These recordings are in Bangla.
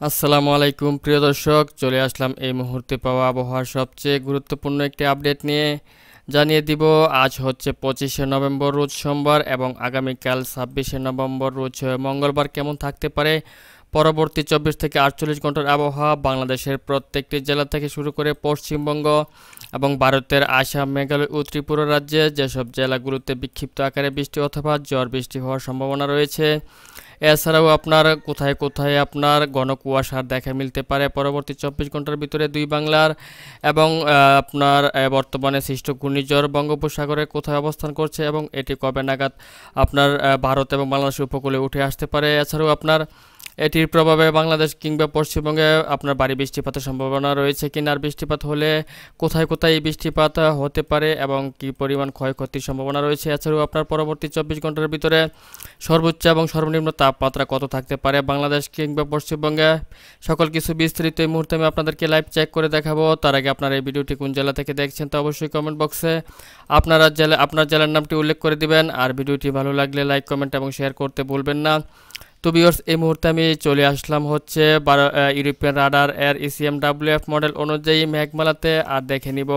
আসসালামু আলাইকুম প্রিয় দর্শক, চলে আসলাম এই মুহূর্তে পাওয়া আবহাওয়ার সবচেয়ে গুরুত্বপূর্ণ একটি আপডেট নিয়ে। জানিয়ে দিব আজ হচ্ছে 25শে নভেম্বর রোজ সোমবার এবং আগামীকাল 26শে নভেম্বর রোজ মঙ্গলবার কেমন থাকতে পারে পরবর্তী 24 থেকে 48 ঘন্টার আবহাওয়া বাংলাদেশের প্রত্যেকটি জেলা থেকে শুরু করে পশ্চিমবঙ্গ এবং ভারতের আসাম, মেঘালয় ও ত্রিপুরা রাজ্যে যেসব জেলাগুলোতে বিক্ষিপ্ত আকারে বৃষ্টি অথবা ঝড় বৃষ্টি হওয়ার সম্ভাবনা রয়েছে। এছাড়াও আপনার কোথায় কোথায় আপনার ঘন কুয়াশার দেখা মিলতে পারে পরবর্তী 24 ঘন্টার ভিতরে দুই বাংলার এবং আপনার বর্তমানে সৃষ্ট ঘূর্ণিঝড় বঙ্গোপসাগরে কোথায় অবস্থান করছে এবং এটি কবে নাগাদ আপনার ভারত এবং বাংলাদেশ উপকূলে উঠে আসতে পারে। এছাড়াও আপনার এটির প্রভাবে বাংলাদেশ কিংবা পশ্চিমবঙ্গে আপনার ভারী বৃষ্টিপাতের সম্ভাবনা রয়েছে কিনা, আর বৃষ্টিপাত হলে কোথায় কোথায় এই বৃষ্টিপাত হতে পারে এবং কী পরিমাণ ক্ষয়ক্ষতির সম্ভাবনা রয়েছে। এছাড়াও আপনার পরবর্তী 24 ঘন্টার ভিতরে সর্বোচ্চ এবং সর্বনিম্ন তাপমাত্রা কত থাকতে পারে বাংলাদেশ কিংবা পশ্চিমবঙ্গে, সকল কিছু বিস্তারিত এই মুহূর্তে আমি আপনাদেরকে লাইভ চেক করে দেখাবো। তার আগে আপনারা এই ভিডিওটি কোন জেলা থেকে দেখছেন তা অবশ্যই কমেন্ট বক্সে আপনার জেলার নামটি উল্লেখ করে দিবেন। আর ভিডিওটি ভালো লাগলে লাইক, কমেন্ট এবং শেয়ার করতে ভুলবেন না। তো ভিউয়ার্স, এই মুহূর্তে আমি চলে আসলাম হচ্ছে ইউরোপিয়ান রাডার এর ECMWF মডেল অনুযায়ী মেঘমালাতে, আর দেখে নিব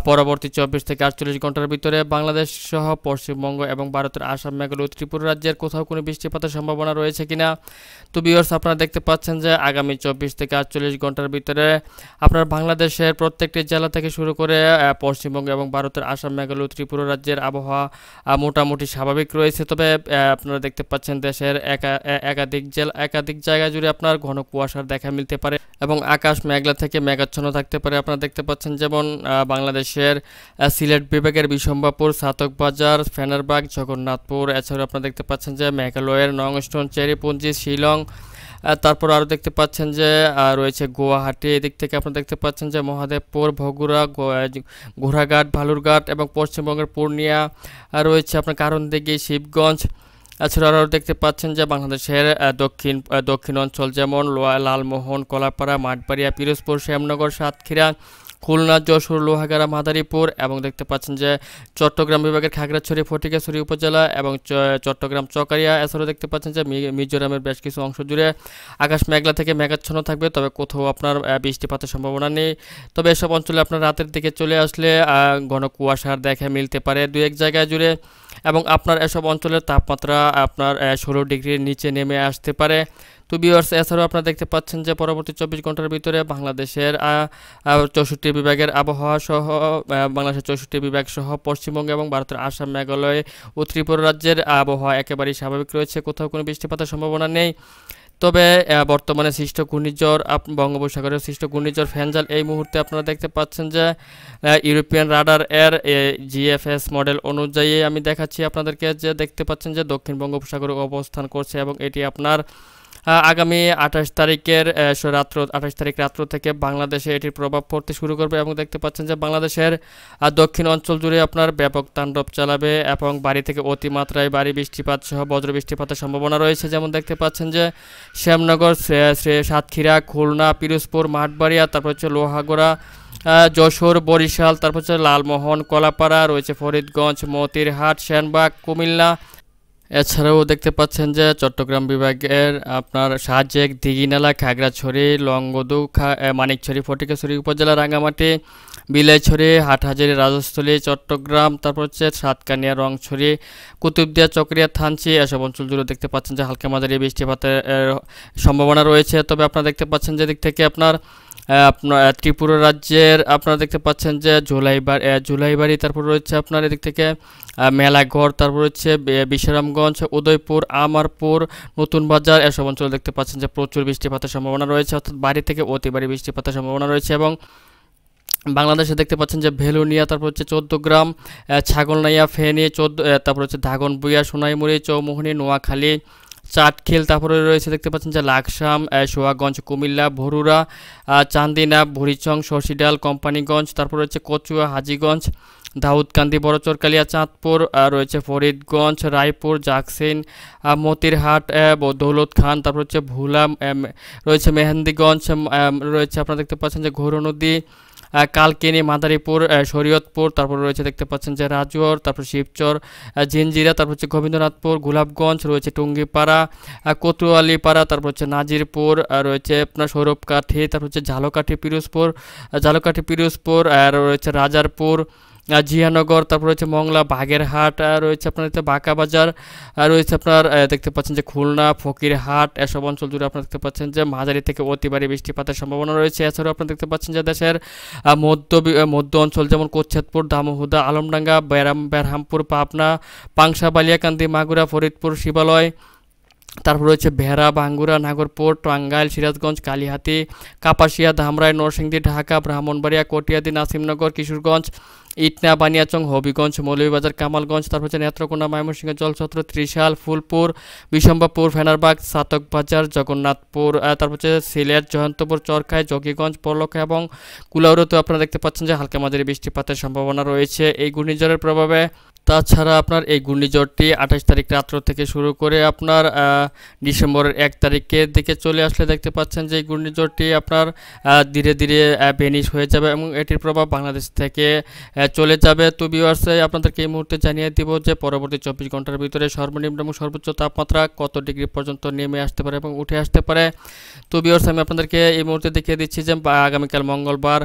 পরবর্তী 24 থেকে 48 ঘন্টার ভিতরে বাংলাদেশ সহ পশ্চিমবঙ্গ এবং ভারতের আসাম, মেঘালয় ও ত্রিপুরা রাজ্যের কোথাও কোনো বৃষ্টিপাতের সম্ভাবনা রয়েছে কিনা। তো ভিউয়ার্স, আপনারা দেখতে পাচ্ছেন যে আগামী 24 থেকে 48 ঘন্টার ভিতরে আপনার বাংলাদেশের প্রত্যেকটি জেলা থেকে শুরু করে পশ্চিমবঙ্গ এবং ভারতের আসাম, মেঘালয় ও ত্রিপুরা রাজ্যের আবহাওয়া মোটামুটি স্বাভাবিক রয়েছে। তবে আপনারা দেখতে পাচ্ছেন দেশের একাধিক জায়গা জুড়ে আপনার ঘন কুয়াশার দেখা মিলতে পারে এবং আকাশ মেঘলা থেকে মেঘাচ্ছন্ন থাকতে পারে। আপনারা দেখতে পাচ্ছেন যেমন বাংলাদেশের সিলেট বিভাগের বিশম্বাপুর, সাতকবাজার, ফেনারবাগ, জগন্নাথপুর। এছাড়াও আপনারা দেখতে পাচ্ছেন যে মেঘালয়ের নংস্টন, চেরিপুঞ্জি, শিলং, তারপর আরও দেখতে পাচ্ছেন যে রয়েছে গুয়াহাটি। এদিক থেকে আপনারা দেখতে পাচ্ছেন যে মহাদেবপুর, বগুড়া, ঘোড়াঘাট, ভালুরঘাট এবং পশ্চিমবঙ্গের পূর্ণিয়া রয়েছে আপনার কারণদিঘি, শিবগঞ্জ। এছাড়া আরও দেখতে পাচ্ছেন যে বাংলাদেশের দক্ষিণ অঞ্চল যেমন লালমোহন, কলাপাড়া, মাঠবাড়িয়া, পিরোজপুর, শ্যামনগর, সাতক্ষীরা, খুলনা, যশোর, লোহাগাড়া, মাদারীপুর এবং দেখতে পাচ্ছেন যে চট্টগ্রাম বিভাগের খাগড়াছড়ি, ফটিকছড়ি উপজেলা এবং চট্টগ্রাম চকারিয়া। এছাড়াও দেখতে পাচ্ছেন যে মিজোরামের বেশ কিছু অংশ জুড়ে আকাশ মেঘলা থেকে মেঘাচ্ছন্ন থাকবে, তবে কোথাও আপনার বৃষ্টিপাতের সম্ভাবনা নেই। তবে এসব অঞ্চলে আপনার রাতের দিকে চলে আসলে ঘন কুয়াশার দেখা মিলতে পারে দু এক জায়গায় জুড়ে এবং আপনার এসব অঞ্চলের তাপমাত্রা আপনার 16 ডিগ্রির নিচে নেমে আসতে পারে। তো ভিউয়ার্স, এছাড়াও আপনারা দেখতে পাচ্ছেন যে পরবর্তী 24 ঘন্টার ভিতরে বাংলাদেশের 64 বিভাগের আবহাওয়া সহ বাংলাদেশের 64 বিভাগ সহ পশ্চিমবঙ্গ এবং ভারতের আসাম, মেঘালয় ও ত্রিপুরা রাজ্যের আবহাওয়া একেবারেই স্বাভাবিক রয়েছে, কোথাও কোনো বৃষ্টিপাতের সম্ভাবনা নেই। তবে বর্তমানে সৃষ্ট ঘূর্ণিঝড় বঙ্গোপসাগরের সৃষ্ট ঘূর্ণিঝড় ফেঞ্জাল এই মুহূর্তে আপনারা দেখতে পাচ্ছেন যে ইউরোপিয়ান রাডার এর GFS মডেল অনুযায়ী আমি দেখাচ্ছি আপনাদেরকে, যে দেখতে পাচ্ছেন যে দক্ষিণ বঙ্গোপসাগরে অবস্থান করছে এবং এটি আপনার আগামী 28 তারিখের 28 তারিখ রাত্র থেকে বাংলাদেশে এটির প্রভাব পড়তে শুরু করবে এবং দেখতে পাচ্ছেন যে বাংলাদেশের দক্ষিণ অঞ্চল জুড়ে আপনার ব্যাপক তাণ্ডব চালাবে এবং ভারী থেকে অতিমাত্রায় ভারী বৃষ্টিপাত সহ বজ্র বৃষ্টিপাতের সম্ভাবনা রয়েছে। যেমন দেখতে পাচ্ছেন যে শ্যামনগর, সাতক্ষীরা, খুলনা, পিরোজপুর, মাঠবাড়িয়া, তারপর হচ্ছে লোহাগড়া, যশোর, বরিশাল, তারপর হচ্ছে লালমোহন, কলাপাড়া রয়েছে, ফরিদগঞ্জ, মতিরহাট, সেনবাগ, কুমিল্লা। এছাড়াও দেখতে পাচ্ছেন যে চট্টগ্রাম বিভাগের আপনার সাজেক, দিঘিনালা, খাগড়াছড়ি, লংগদু, মানিকছড়ি, ফটিকছড়ি উপজেলা, রাঙ্গামাটি, বিলাইছড়ি, হাটহাজারী, রাজস্থলী, চট্টগ্রাম, তারপর হচ্ছে সাতকানিয়া, রংছড়ি, কুতুবদিয়া, চকরিয়া, থানচি এসব অঞ্চল জুড়ে দেখতে পাচ্ছেন যে হালকা মাঝারি বৃষ্টিপাতের সম্ভাবনা রয়েছে। তবে আপনারা দেখতে পাচ্ছেন যে দিক থেকে আপনার ত্রিপুরা রাজ্যের আপনারা দেখতে পাচ্ছেন যে জুলাইবাড়ি, তারপর রয়েছে আপনার এদিক থেকে মেলাঘর, তারপর হচ্ছে বিশ্রামগঞ্জ, উদয়পুর, আমারপুর, নতুন বাজার এসব অঞ্চলে দেখতে পাচ্ছেন যে প্রচুর বৃষ্টিপাতের সম্ভাবনা রয়েছে, অর্থাৎ ভারী থেকে অতি ভারী বৃষ্টিপাতের সম্ভাবনা রয়েছে। এবং বাংলাদেশে দেখতে পাচ্ছেন যে ভেলুনিয়া, তারপর হচ্ছে 14 গ্রাম, ছাগলনাইয়া, ফেনী, তারপর হচ্ছে ধাগনবুইয়া, সোনাইমুড়ি, চৌমোহনী, নোয়াখালী, চাটখিল, তারপরে রয়েছে দেখতে পাচ্ছেন যে লাকসাম, সোয়াগঞ্জ, কুমিল্লা, ভরুরা, চান্দিনা, ভুরিচং, শশীডাল, কোম্পানিগঞ্জ, তারপর রয়েছে কচুয়া, হাজীগঞ্জ, দাউদকান্দি, বড়চরকালিয়া, চাঁদপুর রয়েছে, ফরিদগঞ্জ, রায়পুর, জাকসিন, মতিরহাট, দৌলত খান, তারপর হচ্ছে ভোলা রয়েছে, মেহেন্দিগঞ্জ রয়েছে, আপনারা দেখতে পাচ্ছেন যে ঘোরনদী, কালকিনি, মাদারীপুর, শরীয়তপুর, তারপর রয়েছে দেখতে পাচ্ছেন যে রাজুয়ার, তারপর শিবচর, জিঞ্জিরা, তারপর হচ্ছে গোবিন্দনাথপুর, গোলাপগঞ্জ, রয়েছে টুঙ্গিপাড়া, কোতোয়ালিপাড়া, তারপর হচ্ছে নাজিরপুর, রয়েছে আপনার সৌরভকাঠি, তারপর হচ্ছে ঝালকাঠি পিরোজপুর, আর রয়েছে রাজারপুর, জিয়ানগর, তারপর রয়েছে মংলা, বাগেরহাট, রয়েছে আপনার হচ্ছে বাঁকাবাজার, রয়েছে আপনার দেখতে পাচ্ছেন যে খুলনা, ফকিরহাট, এসব অঞ্চল জুড়ে আপনারা দেখতে পাচ্ছেন যে মাঝারি থেকে অতি ভারী বৃষ্টিপাতের সম্ভাবনা রয়েছে। এছাড়াও আপনারা দেখতে পাচ্ছেন যে দেশের মধ্য অঞ্চল যেমন কোচ্ছেদপুর, দামোহদা, আলমডাঙ্গা, বেরহামপুর, পাবনা, পাংশা, বালিয়াকান্দি, মাগুরা, ফরিদপুর, শিবালয়, তারপর রয়েছে ভেড়া, বাঙ্গুরা, নাগরপুর, টাঙ্গাইল, সিরাজগঞ্জ, কালিহাতী, কাপাসিয়া, ধামরাই, নরসিংদী, ঢাকা, ব্রাহ্মণবাড়িয়া, কটিয়াদী, নাসিমনগর, কিশোরগঞ্জ, ইটনা, বানিয়াচং, হবিগঞ্জ, মৌলভীবাজার, কামালগঞ্জ, তারপর হচ্ছে নেত্রকোনা, ময়মনসিংহ, জলছত্র, ত্রিশাল, ফুলপুর, বিশম্বাপুর, ফেনারবাগ, চাতকবাজার, জগন্নাথপুর, তারপর হচ্ছে সিলেট, জয়ন্তপুর, চরখাই, জকিগঞ্জ, পরলখা এবং কুলাউড়াতেও আপনারা দেখতে পাচ্ছেন যে হালকা মাঝারি বৃষ্টিপাতের সম্ভাবনা রয়েছে এই ঘূর্ণিঝড়ের প্রভাবে। তাছাড়া আপনার এই ঘূর্ণিঝড়টি 28 তারিখ রাত্র থেকে শুরু করে আপনার ডিসেম্বরের 1 তারিখের দিকে চলে আসলে দেখতে পাচ্ছেন যে এই ঘূর্ণিঝড়টি আপনার ধীরে ধীরে ভেনিশ হয়ে যাবে এবং এটির প্রভাব বাংলাদেশ থেকে চলে যাবে। তো ভিউয়ার্স, আপনাদেরকে এই মুহূর্তে জানিয়ে দিব যে পরবর্তী 24 ঘন্টার ভিতরে সর্বনিম্ন এবং সর্বোচ্চ তাপমাত্রা কত ডিগ্রি পর্যন্ত নেমে আসতে পারে এবং উঠে আসতে পারে। তো ভিউয়ার্স, আমি আপনাদেরকে এই মুহূর্তে দেখিয়ে দিচ্ছি যে আগামীকাল মঙ্গলবার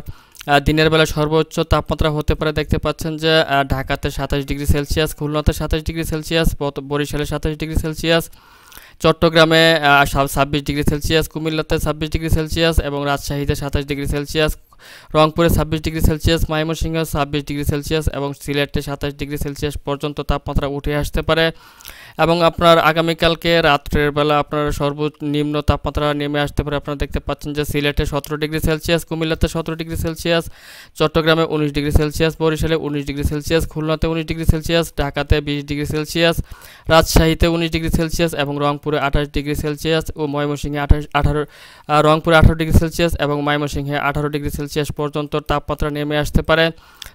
দিনের বেলা সর্বোচ্চ তাপমাত্রা হতে পারে দেখতে পাচ্ছেন যে ঢাকাতে 27 ডিগ্রি সেলসিয়াস, খুলনাতে 27 ডিগ্রি সেলসিয়াস, বরিশালে 27 ডিগ্রি সেলসিয়াস, চট্টগ্রামে 26 ডিগ্রি সেলসিয়াস, কুমিল্লাতে 26 ডিগ্রি সেলসিয়াস এবং রাজশাহীতে 27 ডিগ্রি সেলসিয়াস, রংপুরে 26 ডিগ্রি সেলসিয়াস, ময়মনসিংহে 26 ডিগ্রি সেলসিয়াস এবং সিলেটে 27 ডিগ্রি সেলসিয়াস পর্যন্ত তাপমাত্রা উঠে আসতে পারে। এবং আপনার আগামীকালকে রাত্রের বেলা আপনার সর্বনিম্ন তাপমাত্রা নেমে আসতে পারে। আপনারা দেখতে পাচ্ছেন যে সিলেটে 17 ডিগ্রি সেলসিয়াস, কুমিল্লাতে 17 ডিগ্রি সেলসিয়াস, চট্টগ্রামে 19 ডিগ্রি সেলসিয়াস, বরিশালে 19 ডিগ্রি সেলসিয়াস, খুলনাতে 19 ডিগ্রি সেলসিয়াস, ঢাকাতে 20 ডিগ্রি সেলসিয়াস, রাজশাহীতে 19 ডিগ্রি সেলসিয়াস এবং রংপুরে 28 ডিগ্রি সেলসিয়াস ও ময়মনসিংহে রংপুরে 18 ডিগ্রি সেলসিয়াস এবং ময়মনসিংহে 18 ডিগ্রি সেলসিয়াস পর্যন্ত তাপমাত্রা নেমে আসতে পারে।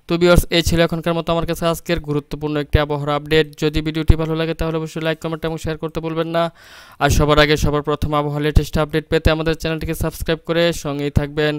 তো ভিউয়ার্স, এই ছিল এখনকার মতো আমার কাছে আজকের গুরুত্বপূর্ণ একটি আবহাওয়ার আপডেট। যদি ভিডিওটি ভালো লাগে তাহলে অবশ্যই লাইক, কমেন্ট এবং শেয়ার করতে ভুলবেন না। আর সবার আগে সবার প্রথম আবহাওয়ার লেটেস্ট আপডেট পেতে আমাদের চ্যানেলটিকে সাবস্ক্রাইব করে সঙ্গেই থাকবেন।